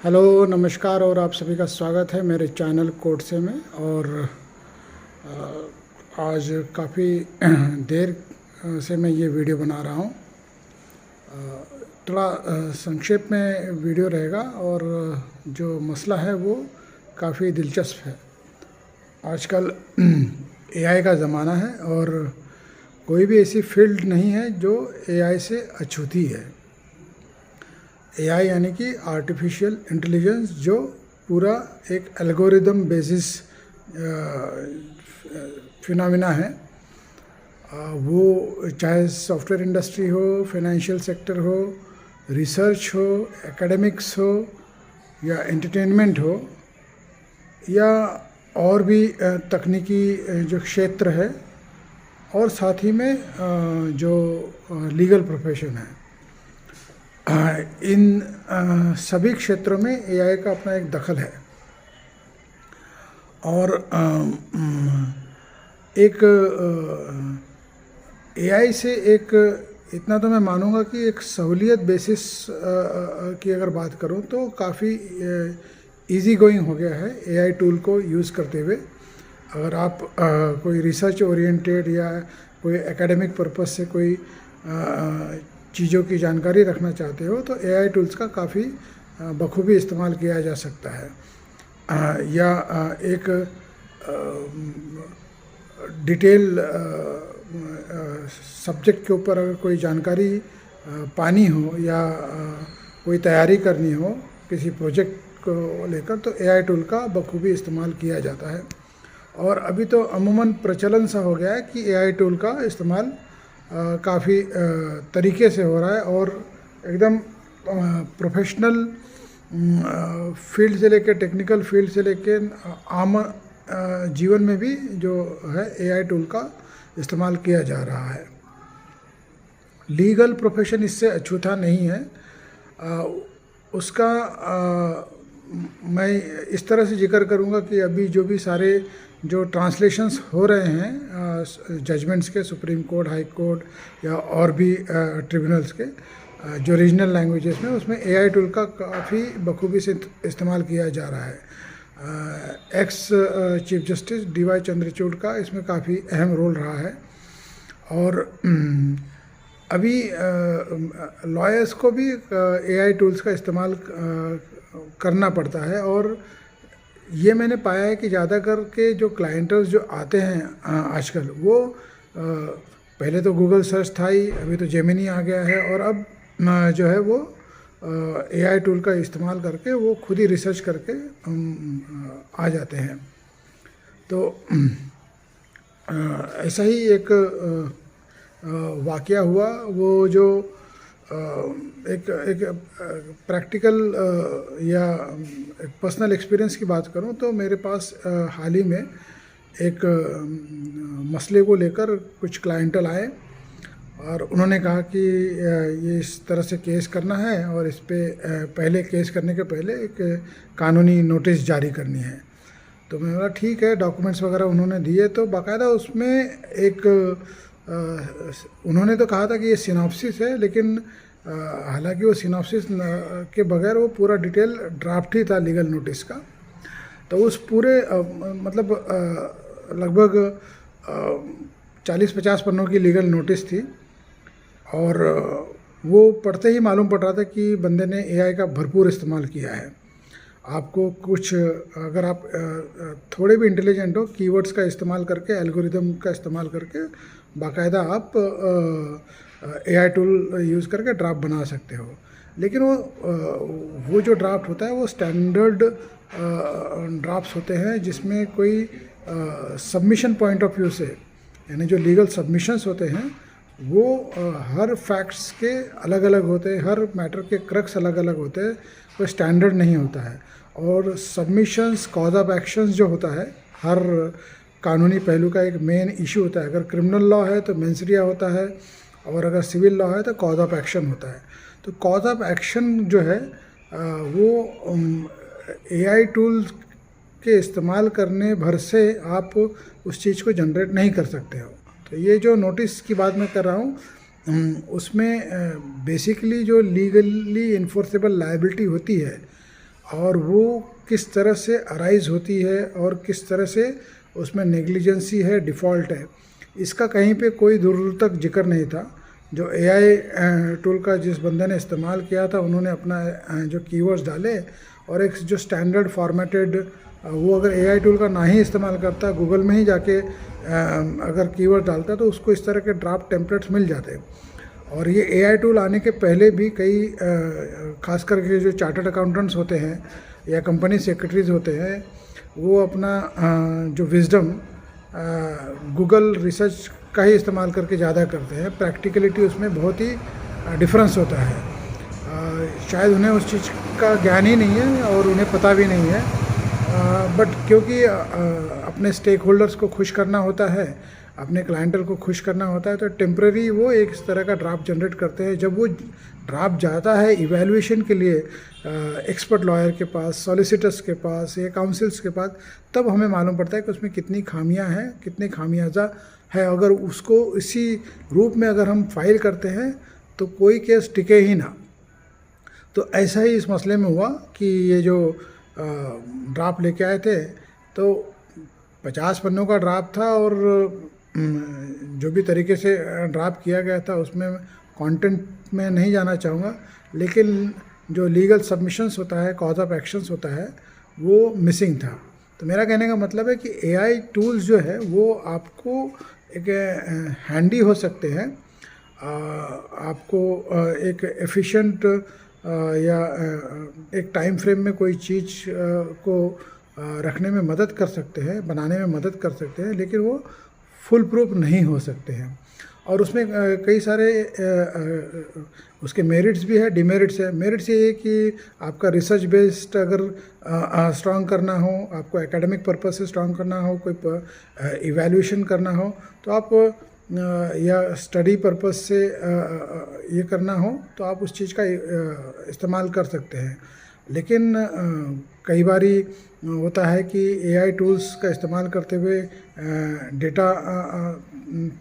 Hello, नमस्कार और आप सभी का स्वागत है मेरे चैनल कोड से में। और आज काफ़ी देर से मैं ये वीडियो बना रहा हूँ। थोड़ा संक्षेप में वीडियो रहेगा और जो मसला है वो काफ़ी दिलचस्प है। आजकल एआई का ज़माना है और कोई भी ऐसी फील्ड नहीं है जो एआई से अछूती है। एआई यानी कि आर्टिफिशियल इंटेलिजेंस, जो पूरा एक एल्गोरिदम बेसिस फिनोमिना है। वो चाहे सॉफ्टवेयर इंडस्ट्री हो, फाइनेंशियल सेक्टर हो, रिसर्च हो, एकेडमिक्स हो या एंटरटेनमेंट हो या और भी तकनीकी जो क्षेत्र है, और साथ ही में जो लीगल प्रोफेशन है, इन सभी क्षेत्रों में एआई का अपना एक दखल है। और एक एआई से एक इतना तो मैं मानूंगा कि एक सहूलियत बेसिस की अगर बात करूं तो काफ़ी इजी गोइंग हो गया है एआई टूल को यूज़ करते हुए। अगर आप कोई रिसर्च ओरिएंटेड या कोई एकेडमिक पर्पस से कोई चीज़ों की जानकारी रखना चाहते हो तो एआई टूल्स का काफ़ी बखूबी इस्तेमाल किया जा सकता है। या एक डिटेल सब्जेक्ट के ऊपर अगर कोई जानकारी पानी हो या कोई तैयारी करनी हो किसी प्रोजेक्ट को लेकर, तो एआई टूल का बखूबी इस्तेमाल किया जाता है। और अभी तो अमूमन प्रचलन सा हो गया है कि एआई टूल का इस्तेमाल काफ़ी तरीके से हो रहा है और एकदम प्रोफेशनल फील्ड से लेकर टेक्निकल फील्ड से लेकर आम जीवन में भी जो है एआई टूल का इस्तेमाल किया जा रहा है। लीगल प्रोफेशन इससे अछूता नहीं है। उसका मैं इस तरह से जिक्र करूंगा कि अभी जो भी सारे जो ट्रांसलेशंस हो रहे हैं जजमेंट्स के, सुप्रीम कोर्ट, हाई कोर्ट या और भी ट्रिब्यूनल्स के जो रीजनल लैंग्वेजेस में, उसमें एआई टूल का काफ़ी बखूबी से इस्तेमाल किया जा रहा है। Ex chief justice DY Chandrachud का इसमें काफ़ी अहम रोल रहा है। और अभी लॉयर्स को भी एआई टूल्स का इस्तेमाल करना पड़ता है। और ये मैंने पाया है कि ज़्यादा करके जो क्लाइंटर्स जो आते हैं आजकल, वो पहले तो गूगल सर्च था ही, अभी तो जेमिनी आ गया है, और अब जो है वो एआई टूल का इस्तेमाल करके वो खुद ही रिसर्च करके आ जाते हैं। तो ऐसा ही एक वाक़या हुआ, वो जो एक प्रैक्टिकल या एक पर्सनल एक्सपीरियंस की बात करूं तो मेरे पास हाल ही में एक मसले को लेकर कुछ क्लाइंटल आए और उन्होंने कहा कि ये इस तरह से केस करना है और इस पे पहले केस करने के पहले एक कानूनी नोटिस जारी करनी है। तो मैंने बोला ठीक है, डॉक्यूमेंट्स वगैरह उन्होंने दिए। तो बाकायदा उसमें एक उन्होंने तो कहा था कि ये सिनॉप्सिस है, लेकिन हालांकि वो सिनॉप्सिस के बगैर वो पूरा डिटेल ड्राफ्ट ही था लीगल नोटिस का। तो उस पूरे मतलब लगभग 40-50 पन्नों की लीगल नोटिस थी और वो पढ़ते ही मालूम पड़ रहा था कि बंदे ने एआई का भरपूर इस्तेमाल किया है। आपको कुछ अगर आप थोड़े भी इंटेलिजेंट हो, कीवर्ड्स का इस्तेमाल करके, एल्गोरिदम का इस्तेमाल करके बाकायदा आप एआई टूल यूज़ करके ड्राफ्ट बना सकते हो। लेकिन वो जो ड्राफ्ट होता है वो स्टैंडर्ड ड्राफ्ट्स होते हैं जिसमें कोई सबमिशन पॉइंट ऑफ व्यू से, यानी जो लीगल सबमिशंस होते हैं वो हर फैक्ट्स के अलग अलग होते हैं, हर मैटर के क्रक्स अलग अलग होते हैं, कोई स्टैंडर्ड नहीं होता है। और सबमिशंस, कॉज ऑफ एक्शंस जो होता है, हर कानूनी पहलू का एक मेन इशू होता है। अगर क्रिमिनल लॉ है तो मेंसरिया होता है, और अगर सिविल लॉ है तो कॉज ऑफ एक्शन होता है। तो कॉज ऑफ एक्शन जो है वो एआई टूल्स के इस्तेमाल करने भर से आप उस चीज़ को जनरेट नहीं कर सकते हो। तो ये जो नोटिस की बात मैं कर रहा हूँ उसमें बेसिकली जो लीगली इन्फोर्सेबल लायबिलिटी होती है और वो किस तरह से अराइज होती है और किस तरह से उसमें नेग्लिजेंसी है, डिफ़ॉल्ट है, इसका कहीं पे कोई दूर दूर तक जिक्र नहीं था। जो एआई टूल का जिस बंदे ने इस्तेमाल किया था, उन्होंने अपना जो कीवर्ड्स डाले और एक जो स्टैंडर्ड फॉर्मेटेड, वो अगर एआई टूल का ना ही इस्तेमाल करता, गूगल में ही जाके अगर कीवर्ड डालता, तो उसको इस तरह के ड्राफ्ट टेम्पलेट्स मिल जाते। और ये एआई टूल आने के पहले भी कई खास करके जो चार्टर्ड अकाउंटेंट्स होते हैं या कंपनी सेक्रेटरीज होते हैं, वो अपना जो विजडम गूगल रिसर्च का ही इस्तेमाल करके ज़्यादा करते हैं। प्रैक्टिकलिटी उसमें बहुत ही डिफरेंस होता है। शायद उन्हें उस चीज़ का ज्ञान ही नहीं है और उन्हें पता भी नहीं है, बट क्योंकि अपने स्टेक होल्डर्स को खुश करना होता है, अपने क्लाइंटल को खुश करना होता है, तो टेम्प्रेरी वो एक इस तरह का ड्राफ्ट जनरेट करते हैं। जब वो ड्राफ्ट जाता है इवैल्यूएशन के लिए एक्सपर्ट लॉयर के पास, सॉलिसिटर्स के पास या काउंसिल्स के पास, तब हमें मालूम पड़ता है कि उसमें कितनी खामियां हैं, कितनी खामियाजा है। अगर उसको इसी रूप में अगर हम फाइल करते हैं तो कोई केस टिके ही ना। तो ऐसा ही इस मसले में हुआ कि ये जो ड्राफ्ट लेके आए थे, तो 50 पन्नों का ड्राफ्ट था और जो भी तरीके से ड्राफ्ट किया गया था उसमें कंटेंट में नहीं जाना चाहूँगा, लेकिन जो लीगल सबमिशंस होता है, कॉज ऑफ एक्शंस होता है, वो मिसिंग था। तो मेरा कहने का मतलब है कि एआई टूल्स जो है वो आपको एक हैंडी हो सकते हैं, आपको एक एफिशिएंट या एक टाइम फ्रेम में कोई चीज़ को रखने में मदद कर सकते हैं, बनाने में मदद कर सकते हैं, लेकिन वो फुल प्रूफ नहीं हो सकते हैं। और उसमें कई सारे उसके मेरिट्स भी है, डिमेरिट्स है। मेरिट्स ये है कि आपका रिसर्च बेस्ड अगर स्ट्रॉन्ग करना हो, आपको एकेडमिक पर्पस से स्ट्रॉन्ग करना हो, कोई इवैल्यूएशन करना हो, तो आप या स्टडी पर्पस से ये करना हो तो आप उस चीज़ का इस्तेमाल कर सकते हैं। लेकिन कई बारी होता है कि एआई टूल्स का इस्तेमाल करते हुए डेटा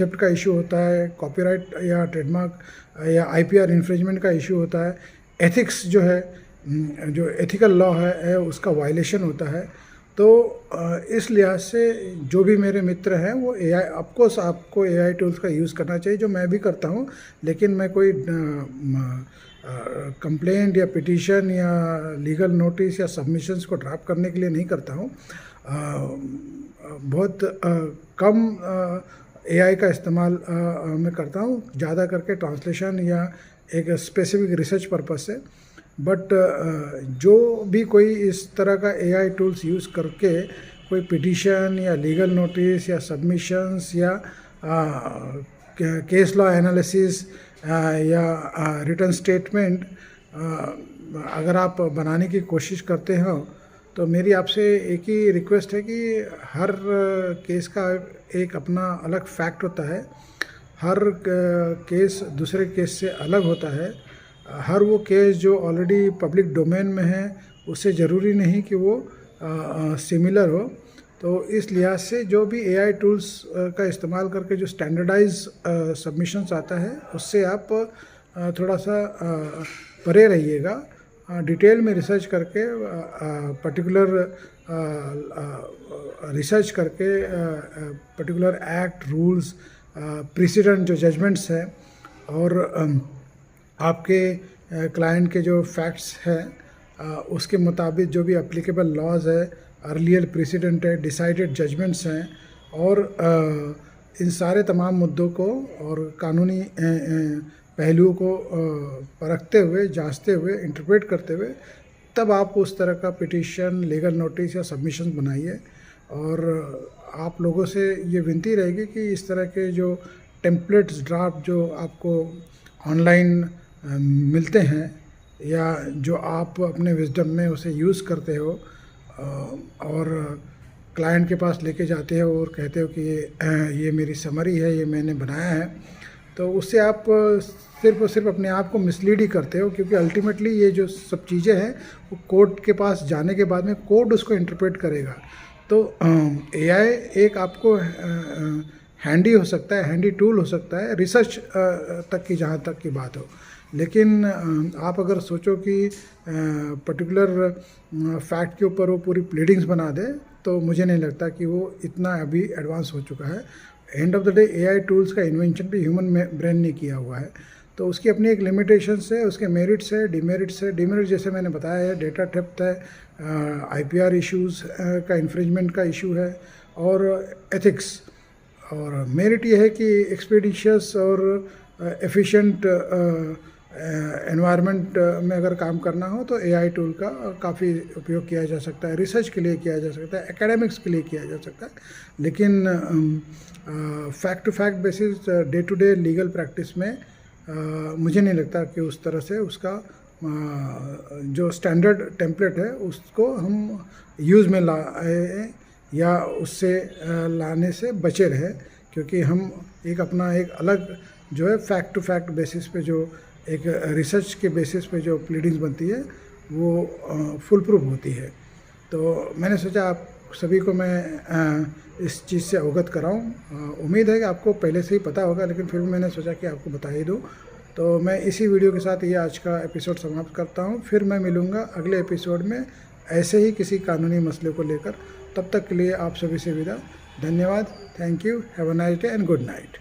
थेफ्ट का इशू होता है, कॉपीराइट या ट्रेडमार्क या आईपीआर इन्फ्रिंजमेंट का इशू होता है, एथिक्स जो है, जो एथिकल लॉ है उसका वायलेशन होता है। तो इस लिहाज से जो भी मेरे मित्र हैं वो एआई, ऑफकोर्स आपको एआई टूल्स का यूज़ करना चाहिए, जो मैं भी करता हूँ, लेकिन मैं कोई कंप्लेंट या पिटीशन या लीगल नोटिस या सबमिशंस को ड्राफ्ट करने के लिए नहीं करता हूँ। बहुत कम एआई का इस्तेमाल मैं करता हूँ, ज़्यादा करके ट्रांसलेशन या एक स्पेसिफिक रिसर्च पर्पस से। बट जो भी कोई इस तरह का एआई टूल्स यूज़ करके कोई पिटीशन या लीगल नोटिस या सबमिशंस या केस लॉ एनालिसिस या रिटर्न स्टेटमेंट अगर आप बनाने की कोशिश करते हो, तो मेरी आपसे एक ही रिक्वेस्ट है कि हर केस का एक अपना अलग फैक्ट होता है, हर केस दूसरे केस से अलग होता है। हर वो केस जो ऑलरेडी पब्लिक डोमेन में है उससे ज़रूरी नहीं कि वो सिमिलर हो। तो इस लिहाज से जो भी एआई टूल्स का इस्तेमाल करके जो स्टैंडर्डाइज सबमिशंस आता है, उससे आप थोड़ा सा परे रहिएगा। डिटेल में रिसर्च करके, पर्टिकुलर रिसर्च करके, पर्टिकुलर एक्ट, रूल्स, प्रेसिडेंट जो जजमेंट्स हैं और आपके क्लाइंट के जो फैक्ट्स हैं उसके मुताबिक जो भी एप्लीकेबल लॉज है, अर्लियर प्रेसिडेंट है, डिसाइडेड जजमेंट्स हैं, और इन सारे तमाम मुद्दों को और कानूनी पहलुओं को परखते हुए, जांचते हुए, इंटरप्रेट करते हुए, तब आप उस तरह का पिटीशन, लीगल नोटिस या सबमिशन बनाइए। और आप लोगों से ये विनती रहेगी कि इस तरह के जो टेम्पलेट्स, ड्राफ्ट जो आपको ऑनलाइन मिलते हैं या जो आप अपने विजडम में उसे यूज़ करते हो और क्लाइंट के पास लेके जाते हो और कहते हो कि ये मेरी समरी है, ये मैंने बनाया है, तो उससे आप सिर्फ और सिर्फ अपने आप को मिसलीड ही करते हो, क्योंकि अल्टीमेटली ये जो सब चीज़ें हैं वो कोर्ट के पास जाने के बाद में कोर्ट उसको इंटरप्रेट करेगा। तो एआई एक आपको हैंडी हो सकता है, हैंडी टूल हो सकता है रिसर्च तक की, जहाँ तक की बात हो, लेकिन आप अगर सोचो कि पर्टिकुलर फैक्ट के ऊपर वो पूरी प्लीडिंग्स बना दे, तो मुझे नहीं लगता कि वो इतना अभी एडवांस हो चुका है। End of the day AI tools का इन्वेंशन भी ह्यूमन ब्रेन ने किया हुआ है, तो उसकी अपनी एक लिमिटेशंस है, उसके मेरिट्स है, डिमेरिट्स है। डिमेरिट जैसे मैंने बताया है, डेटा थेफ्ट है, आईपीआर इश्यूज़ का इन्फ्रिंजमेंट का इशू है, और एथिक्स। और मेरिट ये है कि एक्सपीडिशियस और एफिशिएंट एनवायरनमेंट में अगर काम करना हो तो एआई टूल का काफ़ी उपयोग किया जा सकता है, रिसर्च के लिए किया जा सकता है, एकेडमिक्स के लिए किया जा सकता है। लेकिन fact to fact basis day to day legal practice में मुझे नहीं लगता कि उस तरह से उसका जो स्टैंडर्ड टेम्पलेट है उसको हम यूज़ में लाए या उससे लाने से बचे रहे, क्योंकि हम एक अपना एक अलग जो है फैक्ट टू फैक्ट बेसिस पे जो एक रिसर्च के बेसिस पे जो प्लीडिंग्स बनती है वो फुल प्रूफ होती है। तो मैंने सोचा आप सभी को मैं इस चीज़ से अवगत कराऊं। उम्मीद है कि आपको पहले से ही पता होगा, लेकिन फिर भी मैंने सोचा कि आपको बता ही दूं। तो मैं इसी वीडियो के साथ ये आज का एपिसोड समाप्त करता हूं। फिर मैं मिलूँगा अगले एपिसोड में ऐसे ही किसी कानूनी मसले को लेकर। तब तक के लिए आप सभी से विदा। धन्यवाद। Thank you. Have a nice day and good night.